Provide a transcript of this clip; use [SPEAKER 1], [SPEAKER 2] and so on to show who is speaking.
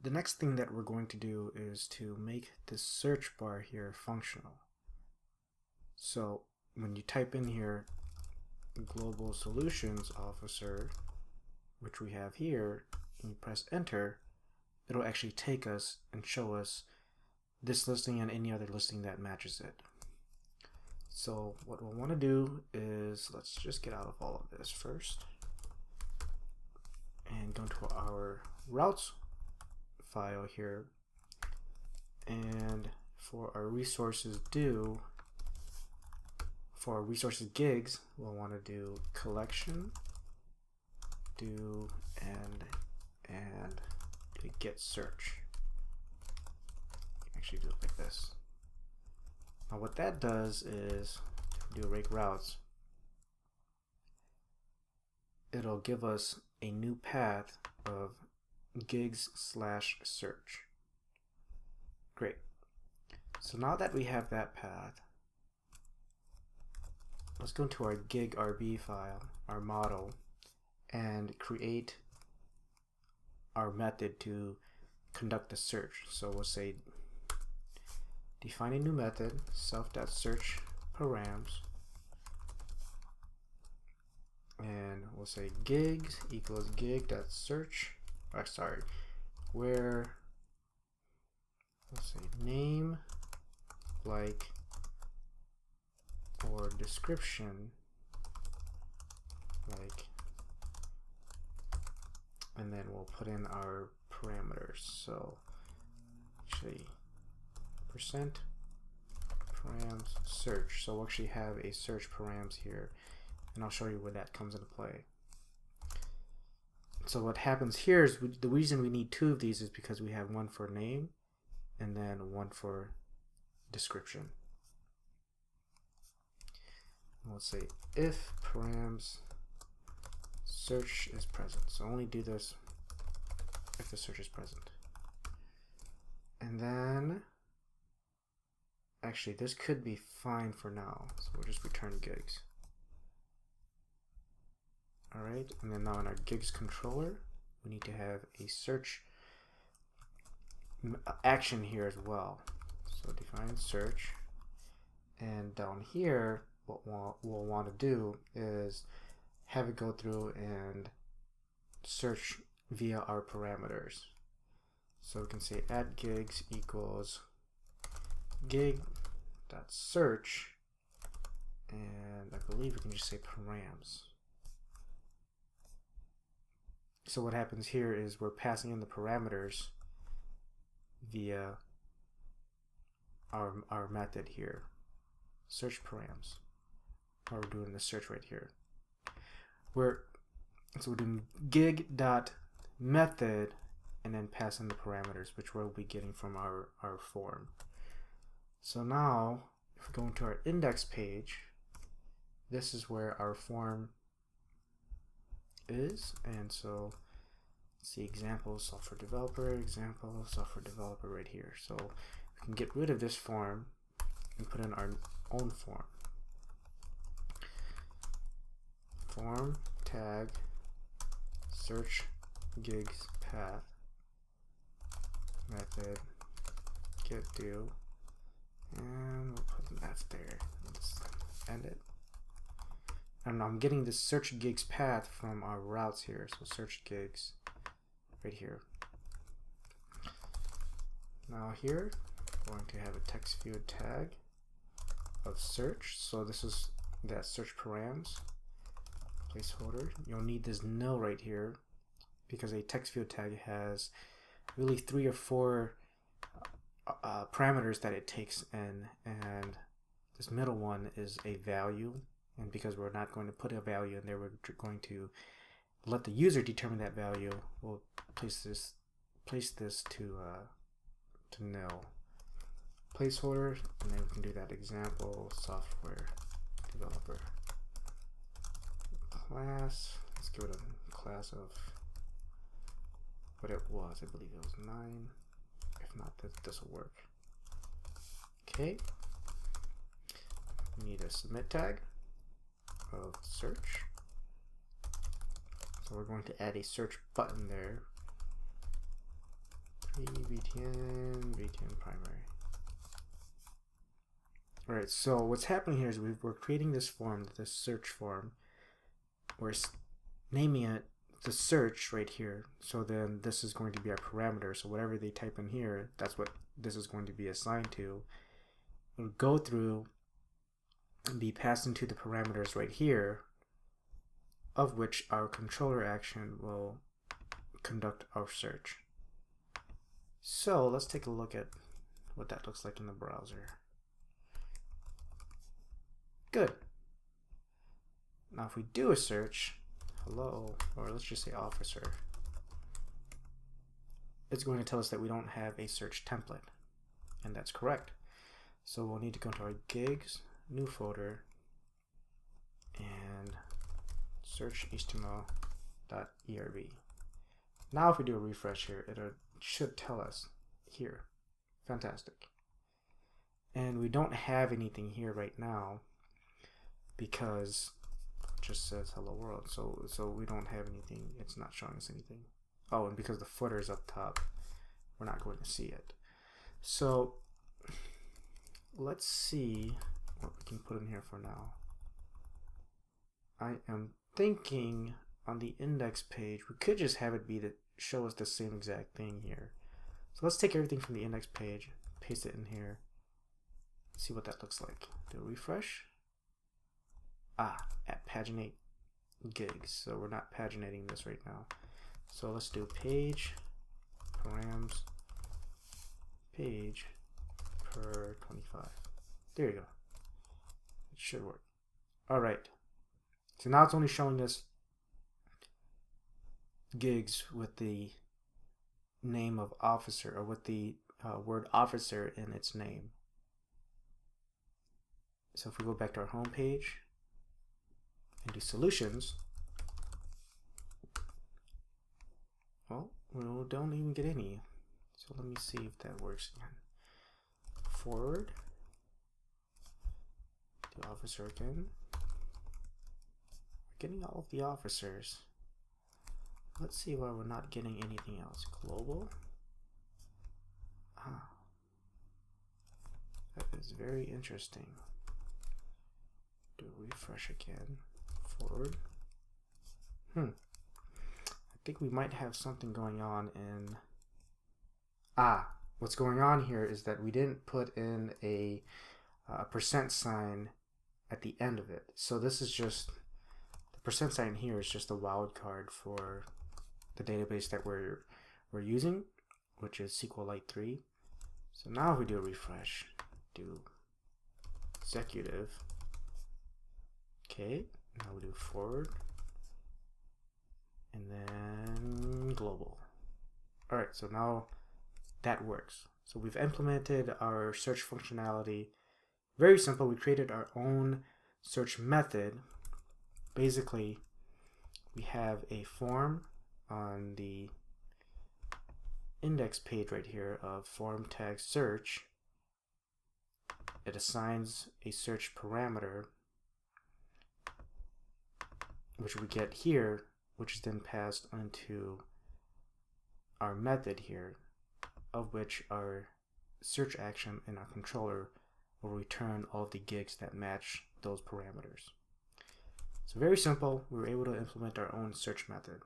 [SPEAKER 1] The next thing that we're going to do is to make this search bar here functional. So when you type in here Global Solutions Officer, which we have here, and you press enter, it'll actually take us and show us this listing and any other listing that matches it. So what we'll want to do is, let's just get out of all of this first and go to our routes file here, and for our resources gigs, we'll want to do collection do and get search. Actually do it like this. Now what that does is, if we do rake routes, it'll give us a new path of gigs/search. Great. So now that we have that path, let's go into our gig RB file, our model, and create our method to conduct the search. So we'll say define a new method, self.search params, and we'll say gigs equals gig.search, where let's say name, like, or description, like, and then we'll put in our parameters. So actually percent params search. So we'll actually have a search params here, and I'll show you where that comes into play. So what happens here is, the reason we need two of these is because we have one for name and then one for description. Let's say if params search is present. So only do this if the search is present. And then actually this could be fine for now, so we'll just return gigs. Alright, and then now in our gigs controller, we need to have a search action here as well. So define search, and down here what we'll want to do is have it go through and search via our parameters. So we can say add gigs equals gig.search, and I believe we can just say params. So what happens here is we're passing in the parameters via our method here, search params. Or we're doing the search right here. So we're doing gig.method and then pass in the parameters, which we'll be getting from our form. So now if we go into our index page, this is where our form is, and so let's see, example software developer, example software developer right here. So we can get rid of this form and put in our own form. Form tag search gigs path method get do, and we'll put an F there. Let's end it. And I'm getting this search gigs path from our routes here, so search gigs right here. Now here we're going to have a text field tag of search. So this is that search params placeholder. You'll need this nil right here because a text field tag has really 3 or 4 parameters that it takes in, and this middle one is a value. And because we're not going to put a value in there, we're going to let the user determine that value. We'll place this to nil placeholder, and then we can do that example software developer class. Let's give it a class of what it was. I believe it was 9. If not, this will work. Okay. We need a submit tag of search. So we're going to add a search button there. VTN primary. All right, so what's happening here is we're creating this form, this search form. We're naming it the search right here. So then this is going to be our parameter. So whatever they type in here, that's what this is going to be assigned to. It'll go through and be passed into the parameters right here, of which our controller action will conduct our search. So let's take a look at what that looks like in the browser. Good. Now if we do a search, hello, or let's just say officer, it's going to tell us that we don't have a search template, and that's correct. So we'll need to go to our gigs, new folder, and search html.erb. Now if we do a refresh here, it should tell us here. Fantastic. And we don't have anything here right now because it just says hello world. So we don't have anything. It's not showing us anything. Oh, and because the footer is up top, we're not going to see it. So let's see what we can put in here for now. I am thinking on the index page, we could just have it be to show us the same exact thing here. So let's take everything from the index page, paste it in here, see what that looks like. Do a refresh. At paginate gigs. So we're not paginating this right now. So let's do page params page per 25. There you go. It should work. All right. So now it's only showing us gigs with the name of officer, or with the word officer in its name. So if we go back to our home page and do solutions, well, we don't even get any. So let me see if that works again. Forward, do officer again. We're getting all of the officers. Let's see why we're not getting anything else. Global. That is very interesting. Do a refresh again. Forward. I think we might have something going on in... what's going on here is that we didn't put in a %sign at the end of it. So this is just... the %sign here is just a wildcard for the database that we're using, which is SQLite 3. So now if we do a refresh, do executive. Okay, now we do forward, and then global. All right, so now that works. So we've implemented our search functionality. Very simple. We created our own search method. Basically, we have a form on the index page right here of form tag search. It assigns a search parameter, which we get here, which is then passed into our method here, of which our search action in our controller will return all of the gigs that match those parameters. So very simple. We were able to implement our own search method.